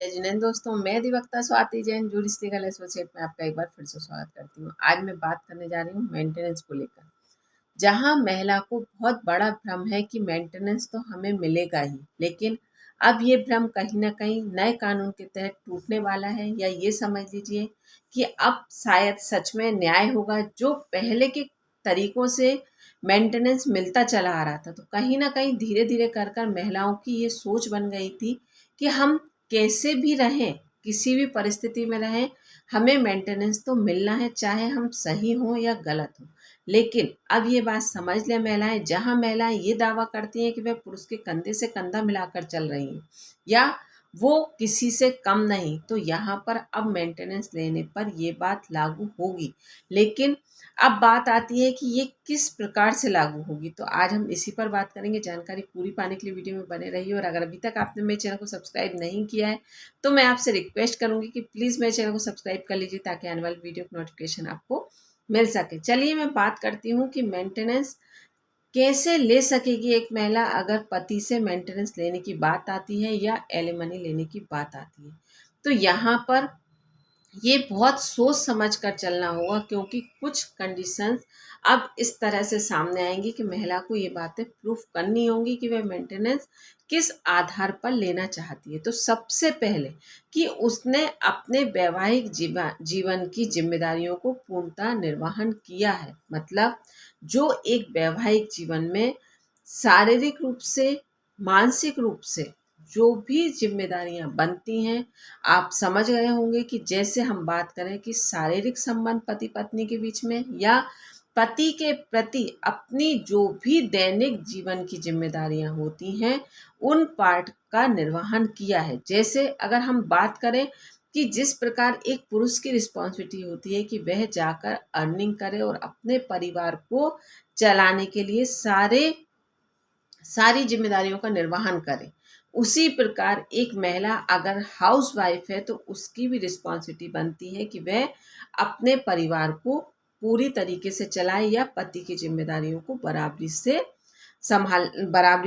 जय जिनेंद्र दोस्तों, मैं अधिवक्ता स्वाति जैन जूडिस लीगल एसोसिएट में आपका एक बार फिर से स्वागत करती हूँ। आज मैं बात करने जा रही हूँ मेंटेनेंस को लेकर। जहाँ महिला को बहुत बड़ा भ्रम है कि मेंटेनेंस तो हमें मिलेगा ही, लेकिन अब ये भ्रम कहीं ना कहीं नए कानून के तहत टूटने वाला है, या ये समझ लीजिए कि अब शायद सच में न्याय होगा। जो पहले के तरीकों से मेंटेनेंस मिलता चला आ रहा था, तो कहीं ना कहीं धीरे धीरे कर कर महिलाओं की ये सोच बन गई थी कि हम कैसे भी रहें, किसी भी परिस्थिति में रहें, हमें मेंटेनेंस तो मिलना है, चाहे हम सही हों या गलत हों। लेकिन अब ये बात समझ लें महिलाएं, जहां महिलाएं ये दावा करती हैं कि वह पुरुष के कंधे से कंधा मिलाकर चल रही हैं या वो किसी से कम नहीं, तो यहाँ पर अब मेंटेनेंस लेने पर ये बात लागू होगी। लेकिन अब बात आती है कि ये किस प्रकार से लागू होगी, तो आज हम इसी पर बात करेंगे। जानकारी पूरी पाने के लिए वीडियो में बने रहिए, और अगर अभी तक आपने मेरे चैनल को सब्सक्राइब नहीं किया है तो मैं आपसे रिक्वेस्ट करूंगी कि प्लीज़ मेरे चैनल को सब्सक्राइब कर लीजिए, ताकि आने वाली वीडियो की नोटिफिकेशन आपको मिल सके। चलिए मैं बात करती हूँ कि मेंटेनेंस कैसे ले सकेगी एक महिला अगर पति से मेंटेनेंस लेने की बात आती है या एलिमनी लेने की बात आती है। तो यहाँ पर ये बहुत सोच समझ कर चलना होगा, क्योंकि कुछ कंडीशंस अब इस तरह से सामने आएंगी कि महिला को ये बातें प्रूफ करनी होंगी कि वह मेंटेनेंस किस आधार पर लेना चाहती है। तो सबसे पहले कि उसने अपने वैवाहिक जीवन की जिम्मेदारियों को पूर्णतः निर्वहन किया है। मतलब जो एक वैवाहिक जीवन में शारीरिक रूप से, मानसिक रूप से जो भी जिम्मेदारियां बनती हैं, आप समझ गए होंगे कि जैसे हम बात करें कि शारीरिक संबंध पति पत्नी के बीच में, या पति के प्रति अपनी जो भी दैनिक जीवन की जिम्मेदारियां होती हैं, उन पार्ट का निर्वहन किया है। जैसे अगर हम बात करें कि जिस प्रकार एक पुरुष की रिस्पॉन्सिबिलिटी होती है कि वह जाकर अर्निंग करे और अपने परिवार को चलाने के लिए सारी जिम्मेदारियों का निर्वहन करे, उसी प्रकार एक महिला अगर हाउस वाइफ है तो उसकी भी रिस्पॉन्सिबिलिटी बनती है कि वह अपने परिवार को पूरी तरीके से चलाए या पति की जिम्मेदारियों को बराबरी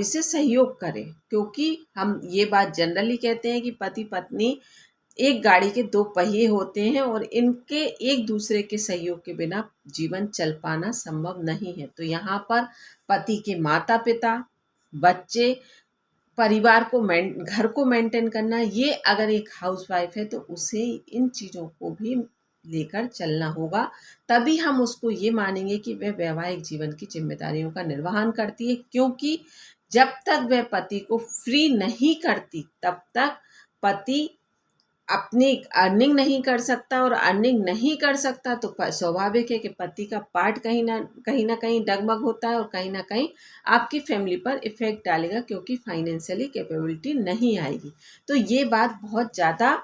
से सहयोग करे। क्योंकि हम ये बात जनरली कहते हैं कि पति पत्नी एक गाड़ी के दो पहिए होते हैं, और इनके एक दूसरे के सहयोग के बिना जीवन चल पाना संभव नहीं है। तो यहाँ पर पति के माता पिता, बच्चे, परिवार को घर को मेंटेन करना, ये अगर एक हाउसवाइफ है तो उसे इन चीज़ों को भी लेकर चलना होगा। तभी हम उसको ये मानेंगे कि वह वैवाहिक जीवन की जिम्मेदारियों का निर्वहन करती है। क्योंकि जब तक वह पति को फ्री नहीं करती, तब तक पति अपनी अर्निंग नहीं कर सकता, और अर्निंग नहीं कर सकता तो स्वाभाविक है कि पति का पार्ट कहीं ना कहीं डगमग होता है, और कहीं ना कहीं आपकी फैमिली पर इफेक्ट डालेगा, क्योंकि फाइनेंशियली कैपेबिलिटी नहीं आएगी। तो ये बात बहुत ज़्यादा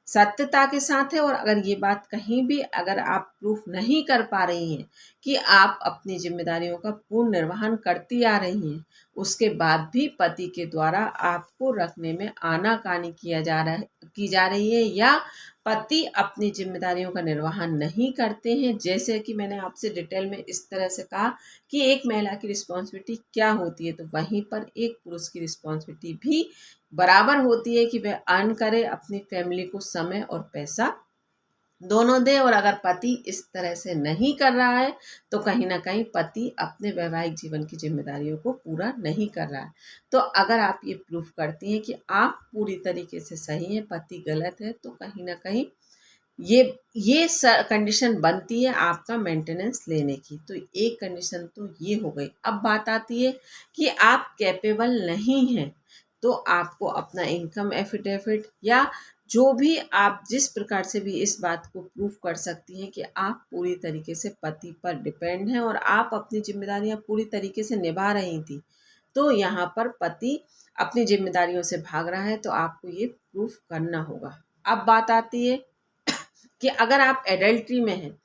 सत्यता के साथ है। और अगर ये बात कहीं भी अगर आप प्रूफ नहीं कर पा रही हैं कि आप अपनी जिम्मेदारियों का पूर्ण निर्वहन करती आ रही हैं, उसके बाद भी पति के द्वारा आपको रखने में आनाकानी की जा रही है, या पति अपनी जिम्मेदारियों का निर्वहन नहीं करते हैं, जैसे कि मैंने आपसे डिटेल में इस तरह से कहा कि एक महिला की रिस्पॉन्सिबिलिटी क्या होती है, तो वहीं पर एक पुरुष की रिस्पॉन्सिबिलिटी भी बराबर होती है कि वह अर्न करे, अपनी फैमिली को समय और पैसा दोनों दे। और अगर पति इस तरह से नहीं कर रहा है तो कहीं ना कहीं पति अपने वैवाहिक जीवन की जिम्मेदारियों को पूरा नहीं कर रहा है। तो अगर आप ये प्रूफ करती हैं कि आप पूरी तरीके से सही हैं, पति गलत है, तो कहीं ना कहीं ये कंडीशन बनती है आपका मेंटेनेंस लेने की। तो एक कंडीशन तो ये हो गई। अब बात आती है कि आप कैपेबल नहीं हैं, तो आपको अपना इनकम एफिडेविट या जो भी आप जिस प्रकार से भी इस बात को प्रूफ कर सकती हैं कि आप पूरी तरीके से पति पर डिपेंड हैं और आप अपनी जिम्मेदारियां पूरी तरीके से निभा रही थी, तो यहाँ पर पति अपनी जिम्मेदारियों से भाग रहा है, तो आपको ये प्रूफ करना होगा। अब बात आती है कि अगर आप एडल्ट्री में हैं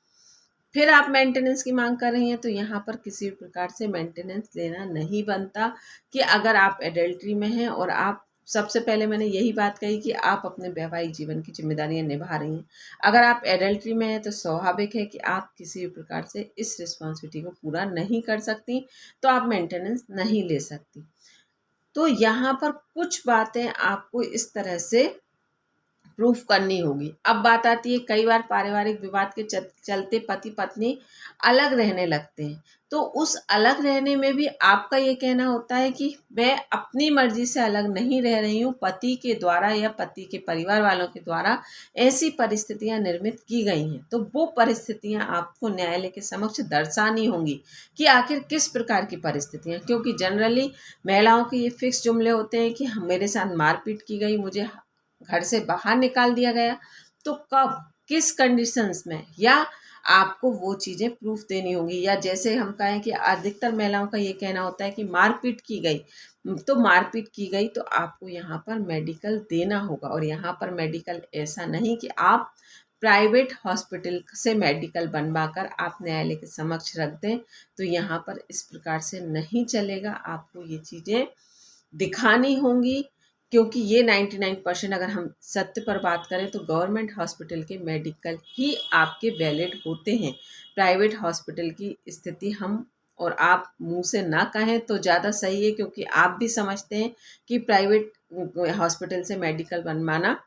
फिर आप मेंटेनेंस की मांग कर रही हैं, तो यहाँ पर किसी भी प्रकार से मेंटेनेंस लेना नहीं बनता। कि अगर आप एडल्ट्री में हैं और आप, सबसे पहले मैंने यही बात कही कि आप अपने वैवाहिक जीवन की जिम्मेदारियां निभा रही हैं, अगर आप एडल्ट्री में हैं तो स्वाभाविक है कि आप किसी भी प्रकार से इस रिस्पॉन्सिबिलिटी को पूरा नहीं कर सकती, तो आप मेंटेनेंस नहीं ले सकती। तो यहाँ पर कुछ बातें आपको इस तरह से प्रूफ करनी होगी। अब बात आती है, कई बार पारिवारिक विवाद के चलते पति पत्नी अलग रहने लगते हैं, तो उस अलग रहने में भी आपका ये कहना होता है कि मैं अपनी मर्जी से अलग नहीं रह रही हूँ, पति के द्वारा या पति के परिवार वालों के द्वारा ऐसी परिस्थितियां निर्मित की गई हैं। तो वो परिस्थितियां आपको न्यायालय के समक्ष दर्शानी होंगी कि आखिर किस प्रकार की परिस्थितियां, क्योंकि जनरली महिलाओं के ये फिक्स जुमले होते हैं कि मेरे साथ मारपीट की गई, मुझे घर से बाहर निकाल दिया गया। तो कब, किस कंडीशंस में, या आपको वो चीज़ें प्रूफ देनी होंगी। या जैसे हम कहें कि अधिकतर महिलाओं का ये कहना होता है कि मारपीट की गई, तो मारपीट की गई तो आपको यहाँ पर मेडिकल देना होगा। और यहाँ पर मेडिकल ऐसा नहीं कि आप प्राइवेट हॉस्पिटल से मेडिकल बनवाकर आप न्यायालय के समक्ष रख दें, तो यहाँ पर इस प्रकार से नहीं चलेगा। आपको ये चीज़ें दिखानी होंगी, क्योंकि ये 99% अगर हम सत्य पर बात करें तो गवर्नमेंट हॉस्पिटल के मेडिकल ही आपके वैलिड होते हैं। प्राइवेट हॉस्पिटल की स्थिति हम और आप मुंह से ना कहें तो ज़्यादा सही है, क्योंकि आप भी समझते हैं कि प्राइवेट हॉस्पिटल से मेडिकल बनवाना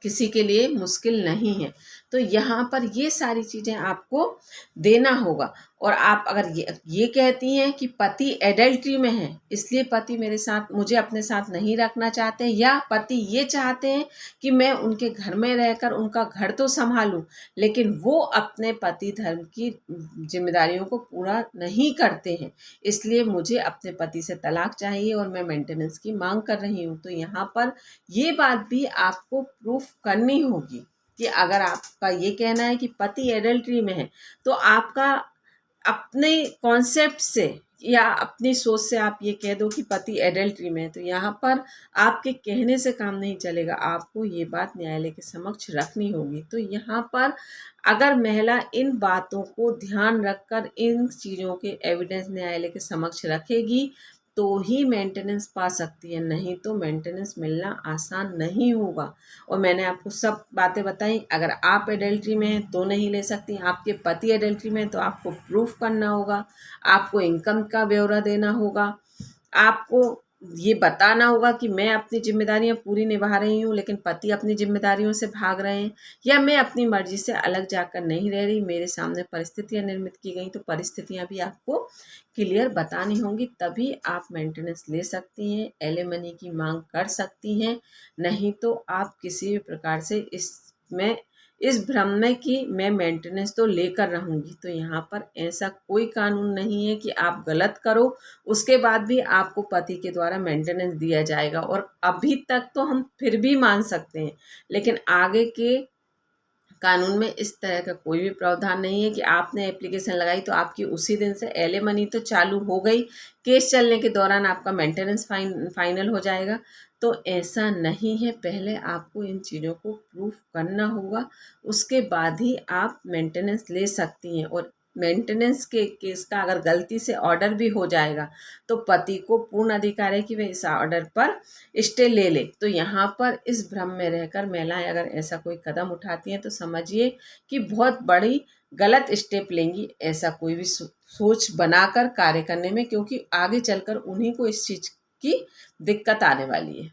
किसी के लिए मुश्किल नहीं है। तो यहाँ पर ये सारी चीज़ें आपको देना होगा। और आप अगर ये कहती हैं कि पति एडल्ट्री में है, इसलिए पति मुझे अपने साथ नहीं रखना चाहते, या पति ये चाहते हैं कि मैं उनके घर में रहकर उनका घर तो संभालूं, लेकिन वो अपने पति धर्म की जिम्मेदारियों को पूरा नहीं करते हैं, इसलिए मुझे अपने पति से तलाक चाहिए और मैं मेंटेनेंस की मांग कर रही हूँ, तो यहाँ पर ये बात भी आपको प्रूफ करनी होगी कि अगर आपका ये कहना है कि पति एडल्ट्री में है, तो आपका अपने कॉन्सेप्ट से या अपनी सोच से आप ये कह दो कि पति एडल्ट्री में है, तो यहाँ पर आपके कहने से काम नहीं चलेगा, आपको ये बात न्यायालय के समक्ष रखनी होगी। तो यहाँ पर अगर महिला इन बातों को ध्यान रखकर इन चीज़ों के एविडेंस न्यायालय के समक्ष रखेगी तो ही मेंटेनेंस पा सकती है, नहीं तो मेंटेनेंस मिलना आसान नहीं होगा। और मैंने आपको सब बातें बताई। अगर आप एडल्ट्री में हैं तो नहीं ले सकती, आपके पति एडल्ट्री में हैं तो आपको प्रूफ करना होगा, आपको इनकम का ब्यौरा देना होगा, आपको ये बताना होगा कि मैं अपनी जिम्मेदारियां पूरी निभा रही हूँ लेकिन पति अपनी जिम्मेदारियों से भाग रहे हैं, या मैं अपनी मर्जी से अलग जाकर नहीं रह रही, मेरे सामने परिस्थितियां निर्मित की गई। तो परिस्थितियां भी आपको क्लियर बतानी होंगी, तभी आप मेंटेनेंस ले सकती हैं, एलिमनी की मांग कर सकती हैं। नहीं तो आप किसी भी प्रकार से इस भ्रम में कि मैं मेंटेनेंस तो लेकर रहूँगी, तो यहाँ पर ऐसा कोई कानून नहीं है कि आप गलत करो उसके बाद भी आपको पति के द्वारा मेंटेनेंस दिया जाएगा। और अभी तक तो हम फिर भी मान सकते हैं, लेकिन आगे के कानून में इस तरह का कोई भी प्रावधान नहीं है कि आपने एप्लीकेशन लगाई तो आपकी उसी दिन से एलिमनी तो चालू हो गई, केस चलने के दौरान आपका मेंटेनेंस फाइनल हो जाएगा। तो ऐसा नहीं है, पहले आपको इन चीज़ों को प्रूफ करना होगा, उसके बाद ही आप मेंटेनेंस ले सकती हैं। और मेंटेनेंस के केस का अगर गलती से ऑर्डर भी हो जाएगा तो पति को पूर्ण अधिकार है कि वह इस ऑर्डर पर स्टे ले ले। तो यहाँ पर इस भ्रम में रहकर महिलाएं अगर ऐसा कोई कदम उठाती हैं तो समझिए कि बहुत बड़ी गलत स्टेप लेंगी, ऐसा कोई भी सोच बनाकर कार्य करने में, क्योंकि आगे चलकर उन्हीं को इस चीज़ की दिक्कत आने वाली है।